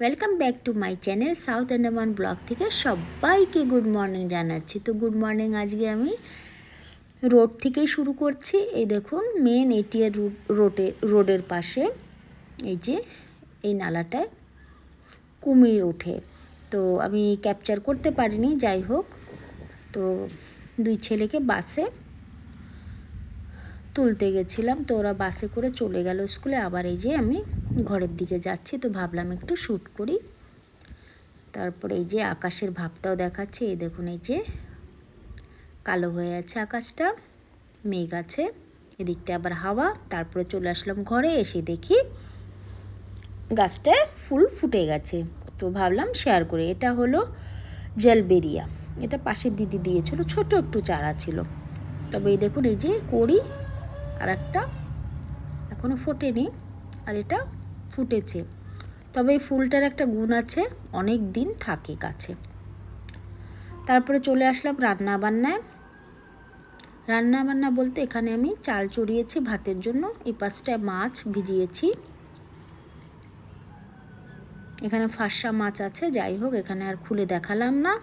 Welcome back to my channel south Andaman blog থেকে সবাইকে good morning জানাচ্ছি। তো গুড মর্নিং, আজকে আমি রোড থেকেই শুরু করছি। এই দেখুন মেন এটিআর রোডের পাশে এই যে এই নালাটায় কুমির ওঠে। তো আমি ক্যাপচার করতে পারিনি, যাই হোক। তো দুই ছেলেকে বাসে তুলতে গেছিলাম, তো ওরা বাসে করে চলে গেল স্কুলে। আবার এই যে আমি ঘরের দিকে যাচ্ছি, তো ভাবলাম একটু শ্যুট করি। তারপরে এই যে আকাশের ভাবটাও দেখাচ্ছে, এই দেখুন এই যে কালো হয়ে আছে আকাশটা, মেঘ আছে, এদিকটা আবার হাওয়া। তারপরে চলে আসলাম ঘরে, এসে দেখি গাছটায় ফুল ফুটে গেছে। তো ভাবলাম শেয়ার করে। এটা হলো জেলবেরিয়া, এটা পাশের দিদি দিয়েছিল, ছোট একটু চারা ছিল। তবে এই দেখুন এই যে কড়ি আর একটা এখনও ফোটেনি, আর এটা ফুটেছে। তবে এই ফুলটার একটা গুণ আছে, অনেক দিন থাকে গাছে। তারপরে চলে আসলাম রান্না বলতে এখানে আমি চাল চড়িয়েছি ভাতের জন্য। এই পাশটায় মাছ ভিজিয়েছি, এখানে ফাঁসা মাছ আছে। যাই হোক, এখানে আর খুলে দেখালাম না।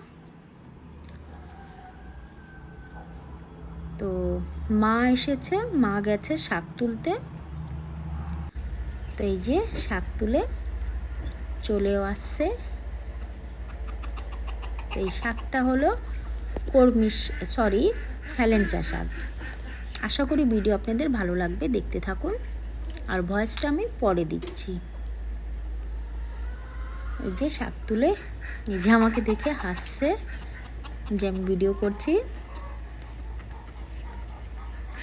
তো মা এসেছে, মা গেছে শাক তুলতে। তো এই যে শাক তুলে চলেও আসছে। তো এই শাকটা হলো হেলেঞ্চা শাক। আশা করি ভিডিও আপনাদের ভালো লাগবে, দেখতে থাকুন। আর ভয়েসটা আমি পরে দিচ্ছি। এই যে শাক তুলে এই যে আমাকে দেখে হাসছে যে আমি ভিডিও করছি।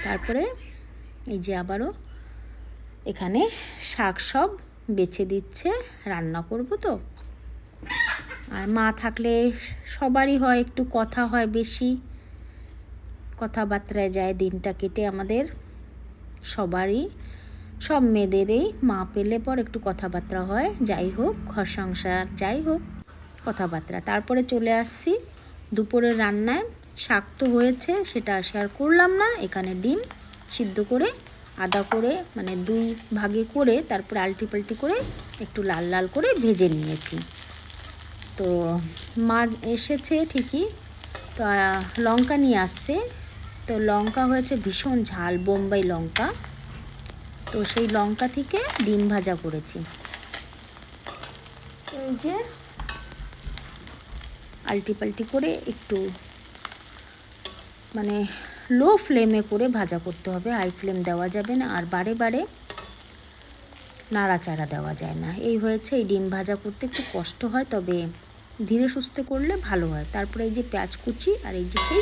তারপরে এই যে আবারও এখানে শাক সব বেছে দিচ্ছে, রান্না করব তো। আর মা থাকলে সবারই হয়, একটু কথা হয় বেশি, কথাবার্তায় যায় দিনটা কেটে আমাদের সবারই, সব মেয়েদেরই। মা পেলে পর একটু কথাবার্তা হয়, যাই হোক ঘর সংসার, যাই হোক কথাবার্তা। তারপরে চলে আসছি দুপুরের রান্নায়। শাক তো হয়েছে, সেটা শেয়ার করলাম না। এখানে ডিম সিদ্ধ করে আদা করে মানে দুই ভাগে করে তারপরে আলটি পাল্টি করে একটু লাল লাল করে ভেজে নিয়েছি। তো মা এসেছে ঠিকই, তো লঙ্কা নিয়ে আসছে। তো লঙ্কা হয়েছে ভীষণ ঝাল, বোম্বাই লঙ্কা। তো সেই লঙ্কা থেকে ডিম ভাজা করেছি। এই যে আলটি পাল্টি করে একটু মানে লো ফ্লেমে করে ভাজা করতে হবে, হাই ফ্লেম দেওয়া যাবে না। আর বারে বারে নাড়াচাড়া দেওয়া যায় না। এই হয়েছে, এই ডিম ভাজা করতে একটু কষ্ট হয়, তবে ধীরে সুস্থে করলে ভালো হয়। তারপরে এই যে পেঁয়াজ কুচি, আর এই যে সেই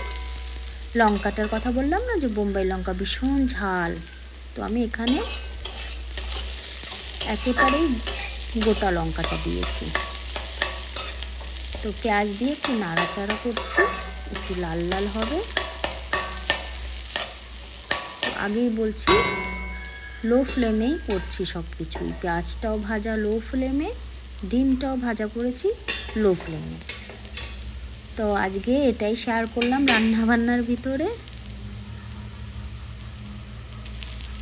লঙ্কাটার কথা বললাম না যে বোম্বাই লঙ্কা ভীষণ ঝাল। তো আমি এখানে একেবারেই গোটা লঙ্কাটা দিয়েছি। তো পেঁয়াজ দিয়ে একটু নাড়াচাড়া করছি, একটু লাল লাল হবে। তো আগেই বলছি লো ফ্লেমেই করছি সব কিছুই। পেঁয়াজটাও ভাজা লো ফ্লেমে, ডিমটাও ভাজা করেছি লো ফ্লেমে। তো আজকে এটাই শেয়ার করলাম রান্নাবান্নার ভিতরে।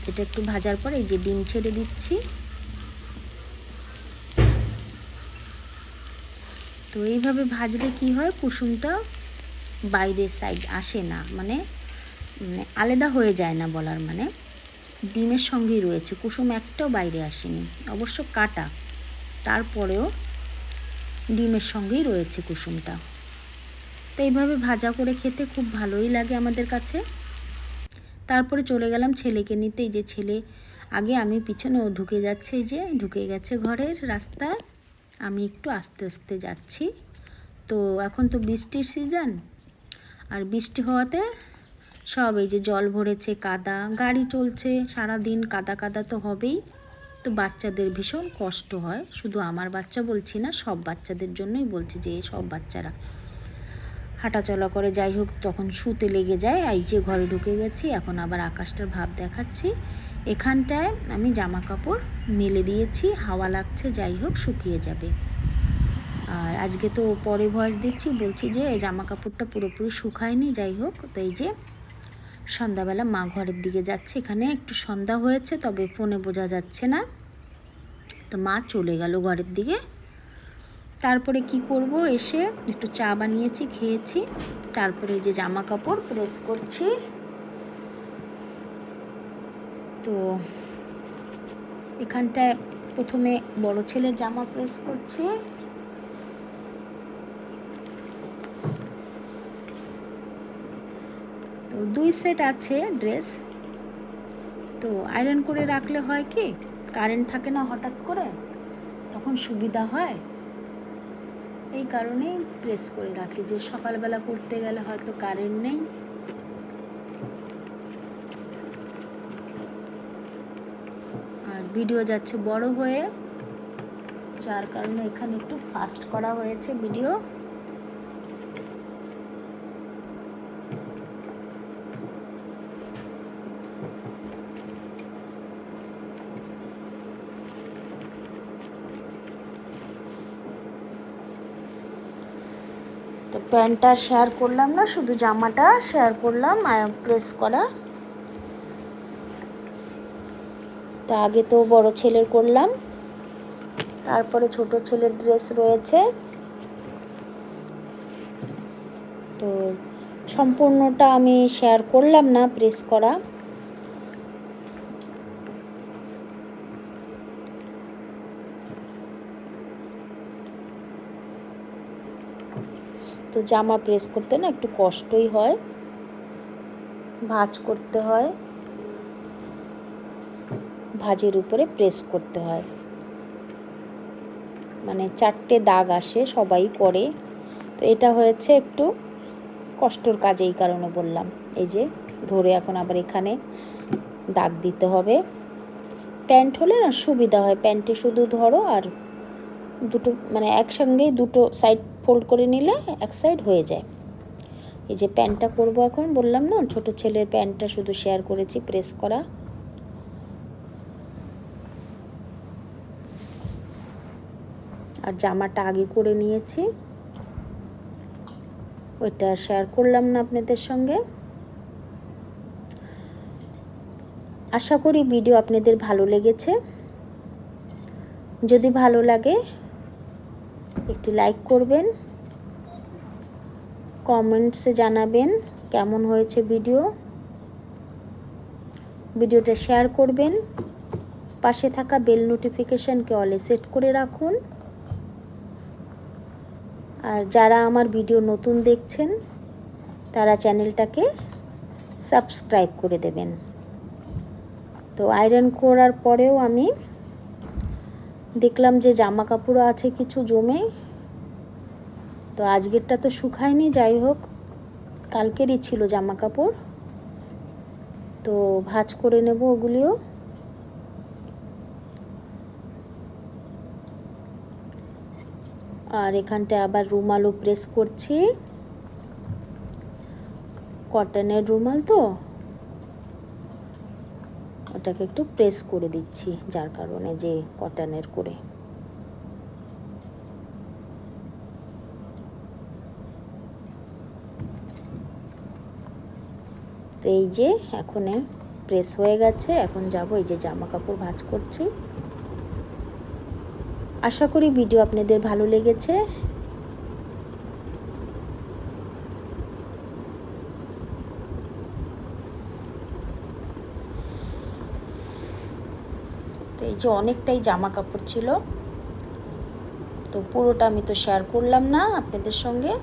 এটা একটু ভাজার পর এই যে ডিম ছেড়ে দিচ্ছি। তো এইভাবে ভাজলে কি হয়, কুসুমটা বাইরের সাইড আসে না, মানে আলাদা হয়ে যায় না বলার মানে, ডিমের সঙ্গেই রয়েছে, কুসুম একটাও বাইরে আসেনি। অবশ্য কাটা, তারপরেও ডিমের সঙ্গেই রয়েছে কুসুমটা। তো এইভাবে ভাজা করে খেতে খুব ভালোই লাগে আমাদের কাছে। তারপরে চলে গেলাম ছেলেকে নিতে। এই যে ছেলে আগে, আমি পিছনে, ও ঢুকে যাচ্ছে, এই যে ঢুকে গেছে ঘরের রাস্তায়। আমি একটু আস্তে আস্তে যাচ্ছি। তো এখন তো বৃষ্টির সিজন, আর বৃষ্টি হওয়াতে সব এই যে জল ভরেছে, কাদা, গাড়ি চলছে সারাদিন, কাদা কাদা তো হবেই। তো বাচ্চাদের ভীষণ কষ্ট হয়, শুধু আমার বাচ্চা বলছি না, সব বাচ্চাদের জন্যই বলছি যে সব বাচ্চারা হাঁটাচলা করে, যাই হোক তখন শুতে লেগে যায়। এই যে ঘরে ঢুকে গেছি, এখন আবার আকাশটার ভাব দেখাচ্ছি। এখানটায় আমি জামা কাপড় মেলে দিয়েছি, হাওয়া লাগছে, যাই হোক শুকিয়ে যাবে। আর আজকে তো পরে ভয়েস দিচ্ছি, বলছি যে জামা কাপড়টা পুরোপুরি শুকায়নি, যাই হোক। তো এই যে সন্ধ্যাবেলা মা ঘরের দিকে যাচ্ছে, এখানে একটু সন্ধ্যা হয়েছে, তবে ফোনে বোঝা যাচ্ছে না। তো মা চলে গেল ঘরের দিকে। তারপরে কি করব, এসে একটু চা বানিয়েছি, খেয়েছি, তারপরে যে জামা কাপড় প্রেস করছি। তো এখানটায় প্রথমে বড় ছেলের জামা প্রেস করছি। তো 2 সেট আছে ড্রেস। তো আয়রন করে রাখলে হয় কি, কারেন্ট থাকে না হঠাৎ করে, তখন সুবিধা হয়। এই কারণেই প্রেস করে রাখি, যে সকালবেলা পড়তে গেলে হয়তো কারেন্ট নেই। আর ভিডিও যাচ্ছে বড় হয়ে, যার কারণে এখানে একটু ফাস্ট করা হয়েছে ভিডিও। তো প্যান্টটা শেয়ার করলাম না, শুধু জামাটা শেয়ার করলাম প্রেস করা। তো আগে তো বড় ছেলের করলাম, তারপরে ছোট ছেলের ড্রেস রয়েছে। তো সম্পূর্ণটা আমি শেয়ার করলাম না প্রেস করা। তো জামা প্রেস করতে না একটু কষ্টই হয়, ভাঁজ করতে হয়, ভাঁজের উপরে প্রেস করতে হয়, মানে 4টে দাগ আসে, সবাই করে। তো এটা হয়েছে একটু কষ্টর কাজ, এই কারণে বললাম। এই যে ধরে এখন আবার এখানে দাগ দিতে হবে। প্যান্ট হলে না সুবিধা হয়, প্যান্টে শুধু ধরো আর দুটো মানে একসঙ্গেই দুটো সাইড ফোল্ড করে নিলে এক সাইড হয়ে যায়। এই যে প্যান্টটা করব এখন, বললাম না ছোট ছেলের প্যান্টটা শুধু শেয়ার করেছি প্রেস করা। আর জামাটা আগে করে নিয়েছি, ওইটা শেয়ার করলাম না আপনাদের সঙ্গে। আশা করি ভিডিও আপনাদের ভালো লেগেছে। যদি ভালো লাগে একটি লাইক করবেন, কমেন্টসে জানাবেন কেমন হয়েছে ভিডিওটা শেয়ার করবেন। পাশে থাকা বেল নোটিফিকেশানকে অলে সেট করে রাখুন। আর যারা আমার ভিডিও নতুন দেখছেন তারা চ্যানেলটাকে সাবস্ক্রাইব করে দেবেন। তো আয়রন করার পরেও আমি দেখলাম যে জামা কাপড় আছে কিছু জমে। তো আজকেরটা তো শুকায়নি, যাই হোক কালকেরই ছিল জামা কাপড়। তো ভাঁজ করে নেব ওগুলিও। আর এখানটা আবার রুমালও প্রেস করছি, কটনের রুমাল তো ওটাকে একটু প্রেস করে দিচ্ছি, যার কারণে যে কটনের করে। তো এই যে এখন প্রেস হয়ে গেছে, এখন যাব এই যে জামা কাপড় ভাঁজ করছি। আশা করি ভিডিও আপনাদের ভালো লেগেছে। তো এই যে অনেকটাই জামা কাপড় ছিল, তো পুরোটা আমি তো শেয়ার করলাম না আপনাদের সঙ্গে।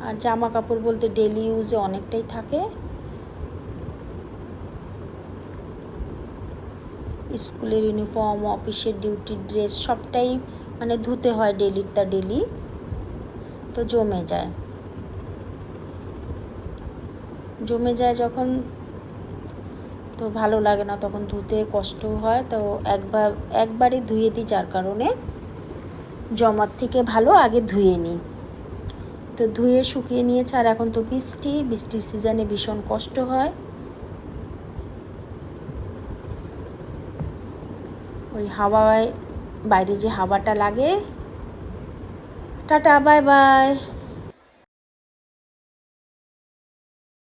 আর জামা কাপড় বলতে ডেলি ইউজে অনেকটাই থাকে, স্কুলের ইউনিফর্ম, অফিসের ডিউটির ড্রেস সবটাই মানে ধুতে হয় ডেলিরটা ডেলি, তো জমে যায় যখন, তো ভালো লাগে না, তখন ধুতে কষ্ট হয়। তো একবারই ধুয়ে দিই, যার কারণে জমার থেকে ভালো আগে ধুয়ে নিই। তো ধুয়ে শুকিয়ে নিয়েছে। আর এখন তো বৃষ্টির সিজনে ভীষণ কষ্ট হয়, ওই হাওয়ায় বাইরে যে হাওয়াটা লাগে। Tata, bye bye.